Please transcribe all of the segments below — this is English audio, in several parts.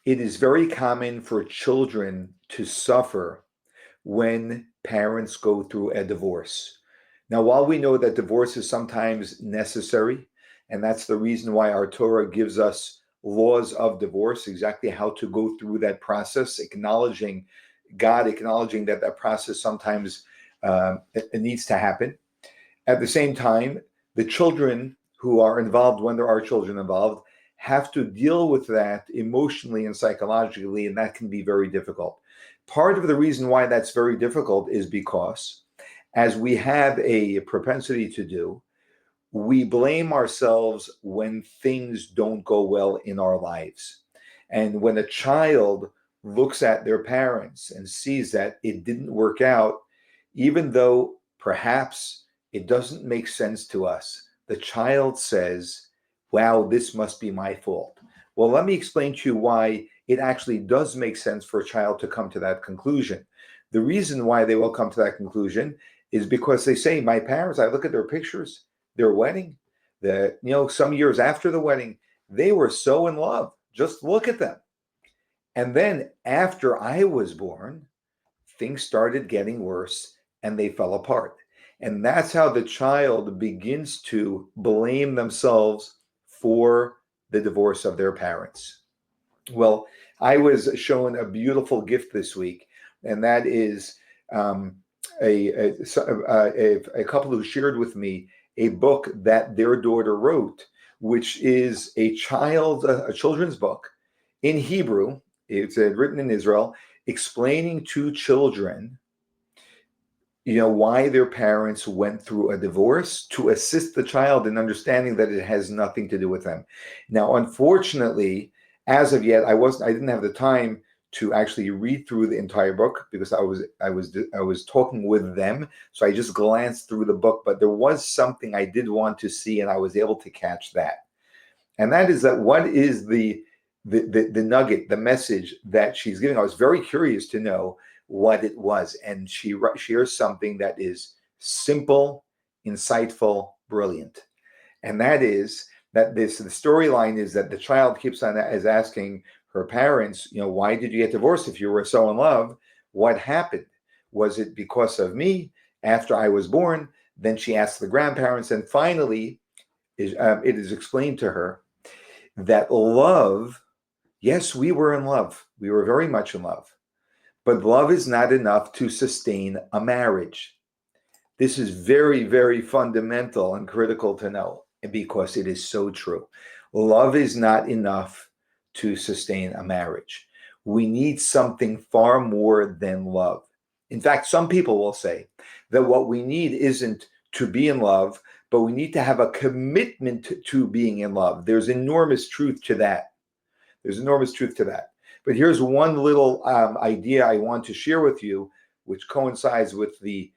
It is very common for children to suffer when parents go through a divorce. Now, while we know that divorce is sometimes necessary, and that's the reason why our Torah gives us laws of divorce, exactly how to go through that process, acknowledging God, acknowledging that that process sometimes it needs to happen. At the same time, the children who are involved, when there are children involved, have to deal with that emotionally and psychologically, and that can be very difficult. Part of the reason why that's very difficult is because, as we have a propensity to do, we blame ourselves when things don't go well in our lives. And when a child looks at their parents and sees that it didn't work out, even though perhaps it doesn't make sense to us, the child says, wow, this must be my fault. Well, let me explain to you why it actually does make sense for a child to come to that conclusion. The reason why they will come to that conclusion is because they say, my parents, I look at their pictures, their wedding, some years after the wedding, they were so in love. Just look at them. And then after I was born, things started getting worse and they fell apart. And that's how the child begins to blame themselves for the divorce of their parents. Well, I was shown a beautiful gift this week, and that is a couple who shared with me a book that their daughter wrote, which is a children's book in Hebrew. It's written in Israel, explaining to children, why their parents went through a divorce, to assist the child in understanding that it has nothing to do with them. Now, unfortunately, as of yet, I didn't have the time to actually read through the entire book because I was talking with them. So I just glanced through the book, but there was something I did want to see, and I was able to catch that. And that is that what is the nugget, the message that she's giving. I was very curious to know what it was. And she shares something that is simple, insightful, brilliant. And that is that the storyline is that the child keeps on asking her parents, why did you get divorced if you were so in love? What happened? Was it because of me after I was born? Then she asks the grandparents, and finally it is explained to her that love, yes, we were in love. We were very much in love. But love is not enough to sustain a marriage. This is very, very fundamental and critical to know because it is so true. Love is not enough to sustain a marriage. We need something far more than love. In fact, some people will say that what we need isn't to be in love, but we need to have a commitment to being in love. There's enormous truth to that. But here's one little idea I want to share with you, which coincides with the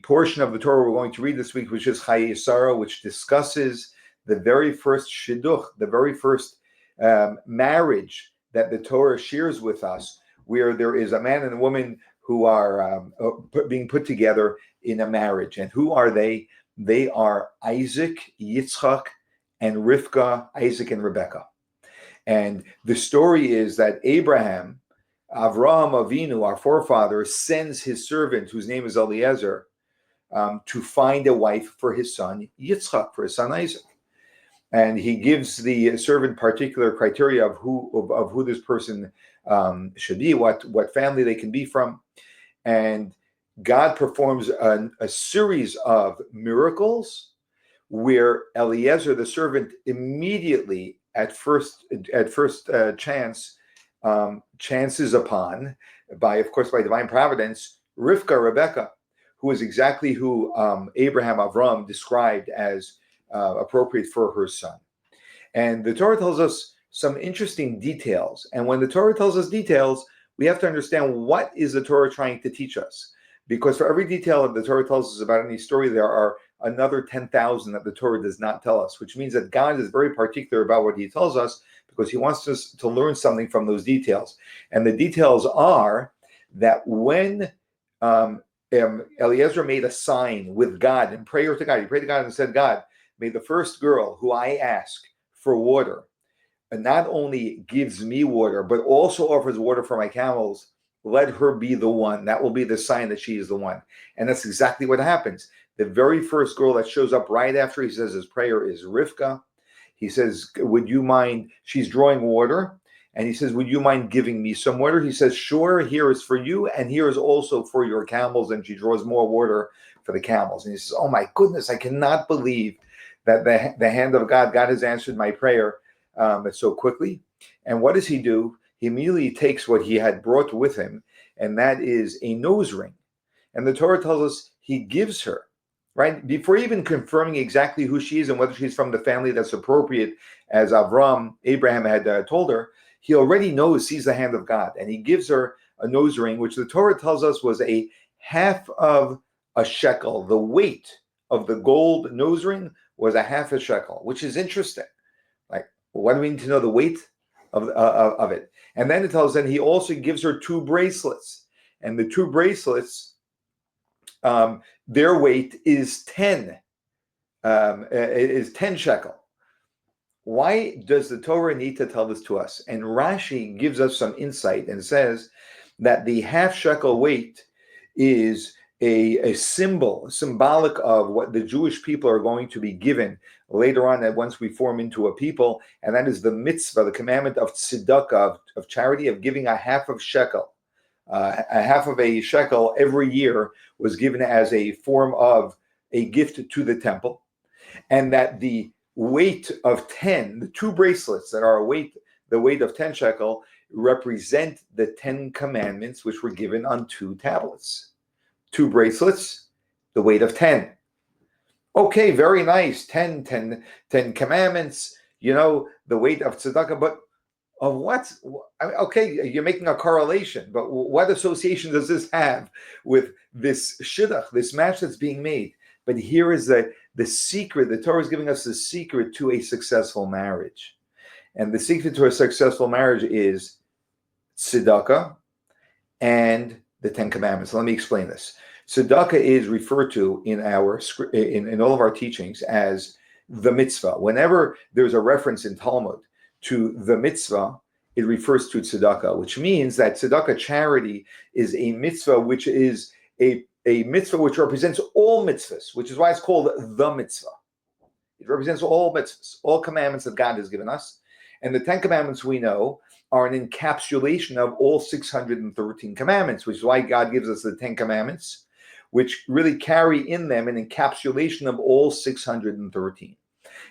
portion of the Torah we're going to read this week, which is Chayei Sarah, which discusses the very first shidduch, the very first marriage that the Torah shares with us, where there is a man and a woman who are being put together in a marriage. And who are they? They are Isaac, Yitzchak, and Rivka, Isaac and Rebekah. And the story is that Avraham Avinu, our forefather, sends his servant, whose name is Eliezer, to find a wife for his son Yitzchak, for his son Isaac. And he gives the servant particular criteria of who this person should be, what family they can be from. And God performs a series of miracles where Eliezer, the servant, immediately at first chances upon, by divine providence, Rebecca, who is exactly who Abraham Avram described as appropriate for her son. And the Torah tells us some interesting details. And when the Torah tells us details, we have to understand what is the Torah trying to teach us. Because for every detail that the Torah tells us about any story, there are another 10,000 that the Torah does not tell us, which means that God is very particular about what he tells us because he wants us to learn something from those details. And the details are that when Eliezer made a sign with God in prayer to God, he prayed to God and said, God, may the first girl who I ask for water not only gives me water, but also offers water for my camels, let her be the one. That will be the sign that she is the one. And that's exactly what happens. The very first girl that shows up right after he says his prayer is Rivka. He says, would you mind, she's drawing water, and he says, would you mind giving me some water? He says, sure, here is for you, and here is also for your camels. And she draws more water for the camels. And he says, oh my goodness, I cannot believe that the hand of God has answered my prayer so quickly. And what does he do? He immediately takes what he had brought with him, and that is a nose ring. And the Torah tells us he gives her, right? Before even confirming exactly who she is and whether she's from the family that's appropriate, as Abraham had told her, he already sees the hand of God. And he gives her a nose ring, which the Torah tells us was a half of a shekel. The weight of the gold nose ring was a half a shekel, which is interesting. Like, why do we need to know the weight of it? And then it tells us that he also gives her 2 bracelets. And the 2 bracelets, their weight is 10 shekel. Why does the Torah need to tell this to us? And Rashi gives us some insight and says that the half shekel weight is a symbolic of what the Jewish people are going to be given later on, that once we form into a people, and that is the mitzvah, the commandment of tzedakah, of charity, of giving a half of shekel. A half of a shekel every year was given as a form of a gift to the temple, and that the weight of 10, the 2 bracelets that are the weight of 10 shekel, represent the 10 commandments which were given on 2 tablets. 2 bracelets, the weight of 10. Okay, very nice. 10 commandments, the weight of tzedakah, but of what? Okay, you're making a correlation, but what association does this have with this shidduch, this match that's being made? But here is the secret. The Torah is giving us the secret to a successful marriage. And the secret to a successful marriage is tzedakah and the 10 commandments. Let me explain this. Tzedakah is referred to in all of our teachings as the mitzvah. Whenever there's a reference in Talmud to the mitzvah, it refers to tzedakah, which means that tzedakah, charity, is a mitzvah which is a mitzvah which represents all mitzvahs, which is why it's called the mitzvah. It represents all mitzvahs, all commandments that God has given us. And the 10 commandments, we know, are an encapsulation of all 613 commandments, which is why God gives us the 10 commandments, which really carry in them an encapsulation of all 613.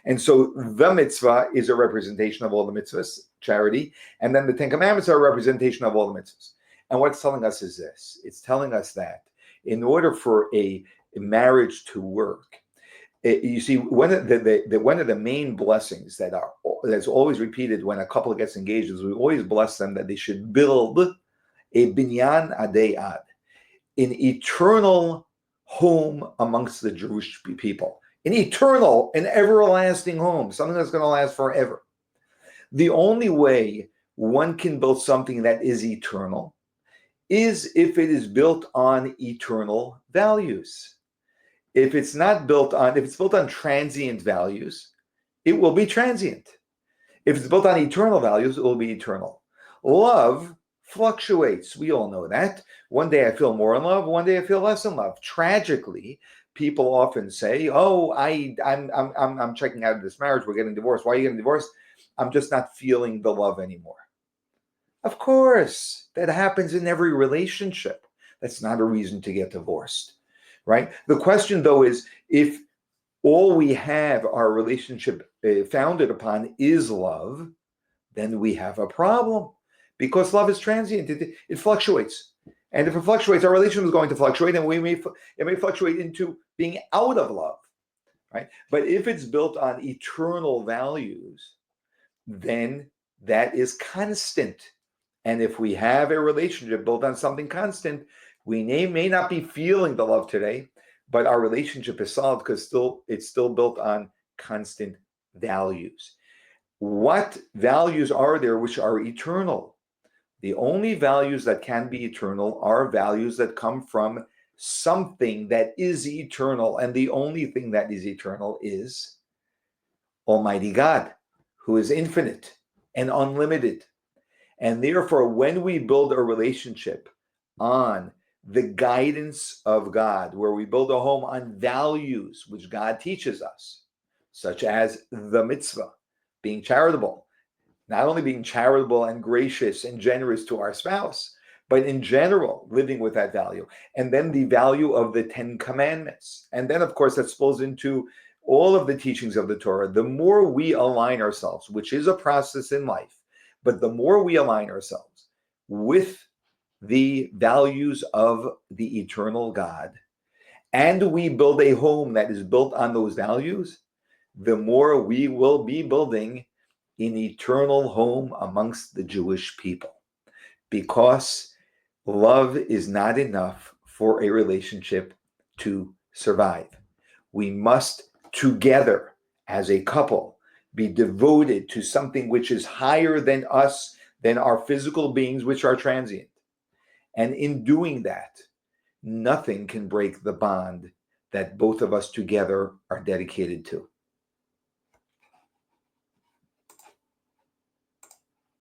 And so the mitzvah is a representation of all the mitzvahs, charity, and then the 10 commandments are a representation of all the mitzvahs. And what it's telling us is this. It's telling us that in order for a marriage to work, you see, one of the main blessings that's always repeated when a couple gets engaged is we always bless them that they should build a binyan adei ad, an eternal home amongst the Jewish people, an eternal, an everlasting home, something that's going to last forever. The only way one can build something that is eternal is if it is built on eternal values. If it's built on transient values, it will be transient. If it's built on eternal values, it will be eternal. Love fluctuates. We all know that. One day I feel more in love, one day I feel less in love. Tragically, people often say, "Oh, I'm checking out of this marriage. We're getting divorced. Why are you getting divorced? I'm just not feeling the love anymore." Of course, that happens in every relationship. That's not a reason to get divorced. Right? The question, though, is if all we have our relationship founded upon is love, then we have a problem, because love is transient. It fluctuates. And if it fluctuates, our relationship is going to fluctuate, and it may fluctuate into being out of love. Right? But if it's built on eternal values, then that is constant. And if we have a relationship built on something constant, we may not be feeling the love today, but our relationship is solid because it's still built on constant values. What values are there which are eternal? The only values that can be eternal are values that come from something that is eternal. And the only thing that is eternal is Almighty God, who is infinite. and unlimited. And therefore, when we build a relationship on the guidance of God, where we build a home on values which God teaches us, such as the mitzvah, being charitable, not only being charitable and gracious and generous to our spouse, but in general, living with that value. And then the value of the 10 commandments. And then, of course, that spills into all of the teachings of the Torah. The more we align ourselves, which is a process in life, but the more we align ourselves with the values of the eternal God, and we build a home that is built on those values, the more we will be building an eternal home amongst the Jewish people. Because love is not enough for a relationship to survive. We must together as a couple be devoted to something which is higher than us, than our physical beings, which are transient. And in doing that, nothing can break the bond that both of us together are dedicated to.